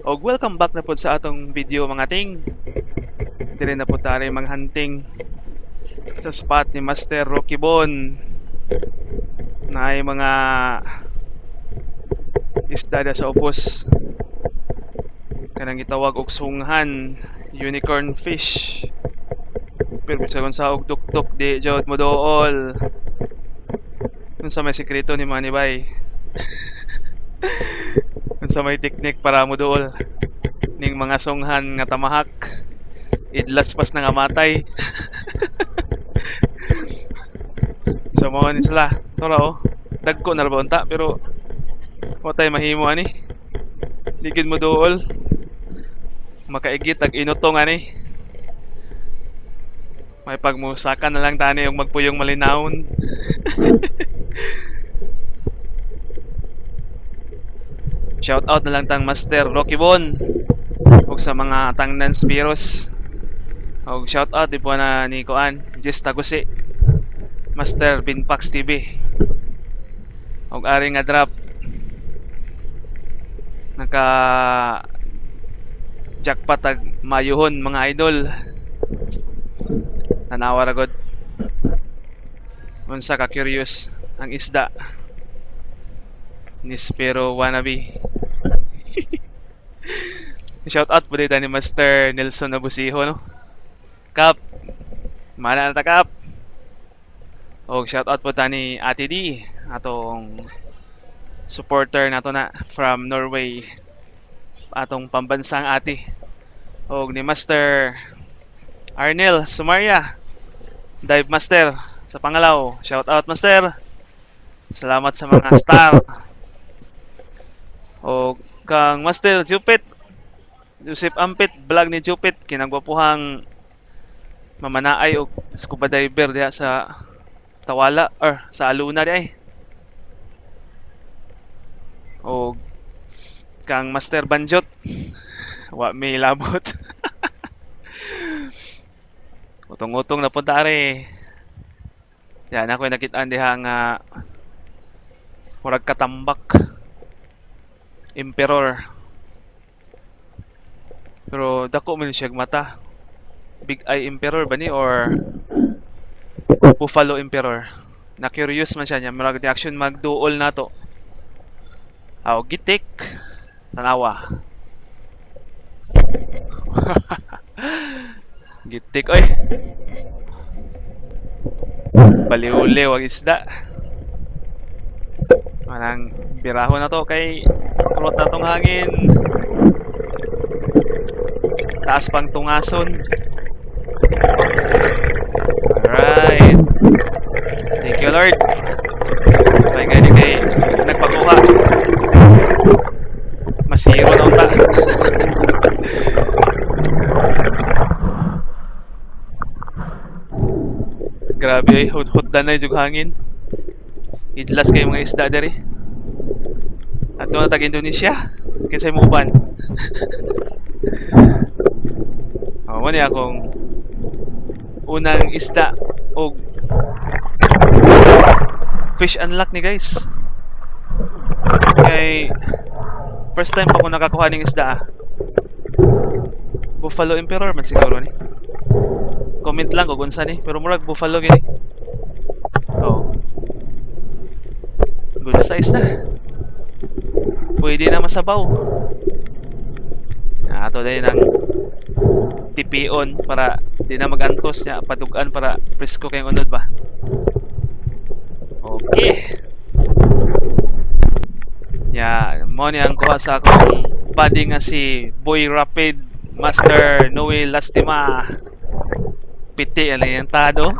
Og welcome back na po sa atong video mga ting. Diri na po tayo hunting sa spot ni Master Rocky Bon na ay mga isda sa upos. Kanang gitawag og sunghan, unicorn fish. Pero bisa kung sa og tuktok di jud mo dool. Kung sa may sikreto ni Manibay. Kung sa may teknik para mo dool ning mga sunghan nga tamahak. Idlas pas na nga matay. So mo ni sila. Tora oh. Dagko na ba unta pero watay mahimo ani. Ligid mo dool. Makaigit ag inutong ani. May pagmusakan na lang tani yung magpuyong malinawon. Shout out na lang tang Master Rocky Bon ug sa mga tangnan Spiros. Og shout out di po na ni Kuan, Jess Tagusi, Master Binpax TV. Og ari nga drop naka jackpot ag mayuhon mga idol. Tanawa ra gud. Unsa ka curious ang isda ni Spiro Wannabe. Shout out po dito ni Master Nelson Nabusiho no. Kap. Mana na ta Kap. Og shout out po ta ni Ate D, atong supporter nato na from Norway. Atong pambansang ate. Og ni Master Arnel Sumaria, Dive Master sa Pangalaw. Shout out Master. Salamat sa mga star. O kang Master Jupit, Joseph Ampit, vlog ni Jupit, kinagwapuhang mamanaay og scuba diver diha sa Tawala or sa Aluna di ay. O kang Master Banjot, wa may labot. Utong-utong na punta are. Yan ako nakita diha nga murag katambak. Emperor. Pero dako man siya mata. Big Eye Emperor ba ni or Buffalo Emperor? Na curious man siya niya. Murag di action magduol nato. Aw gitik. Tanawa. Gitik oy. Baliw-liw ang isda. Manang biraho na to kay kurot na tong hangin. Taas pang tungason. Alright. Thank you Lord. May gani kay nagpakuha. Masiro na unta. Grabe ay hud-huddan na yung hangin. Idlas kay mga isda dere. Ato na tag Indonesia kaysa mo uban. Mo ni akong unang isda og fish unlock ni guys. Kay first time pa ko nakakuha ng isda. Buffalo Emperor man siguro ni. Comment lang kung unsa ni, pero murag buffalo gini. Oh. Good size na. Pwede na masabaw. Ato din ng tipion para di na magantos niya, padugan para presko kayong unod ba. Okay. Ya, mo ni ang kuha sa akong buddy nga si Boy Rapid Master Noe Lastima. Piti ano yung tado.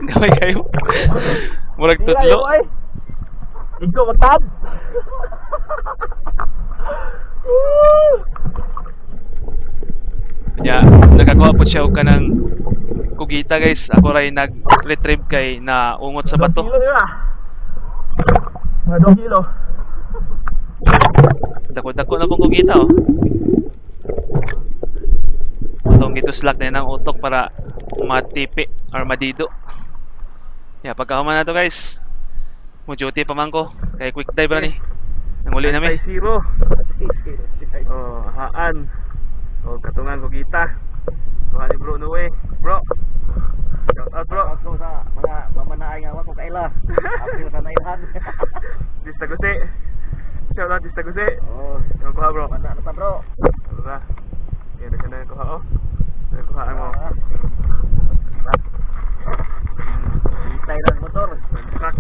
Gaway kayo. Murag tudlo. Igo matab. Ya, nakakuha po siya og kanang kugita guys. Ako ray nag-retrieve kay na ungot sa bato. Mga 2 kilo. Dako-dako na pong kugita oh. Itong gituslak na ng utok para matipi or madido. Ya, pagkahuman na to guys. Mo duty pa man ko kay quick dive ra ni. Nanguli na mi. Anti-zero. Oh, haan. Oh, katungan ko kita. Kuha ni bro Noe. Bro. Shout out bro. Ako sa mga mamanaay nga ako kaila. Apil sa nailhan. Distaguse. Shout out Distaguse. Oh, Yung kuha bro. mana na ta bro. Tara. Yan na siya na yung kuha oh. Yung kuhaan mo. Hintay lang motor. Truck.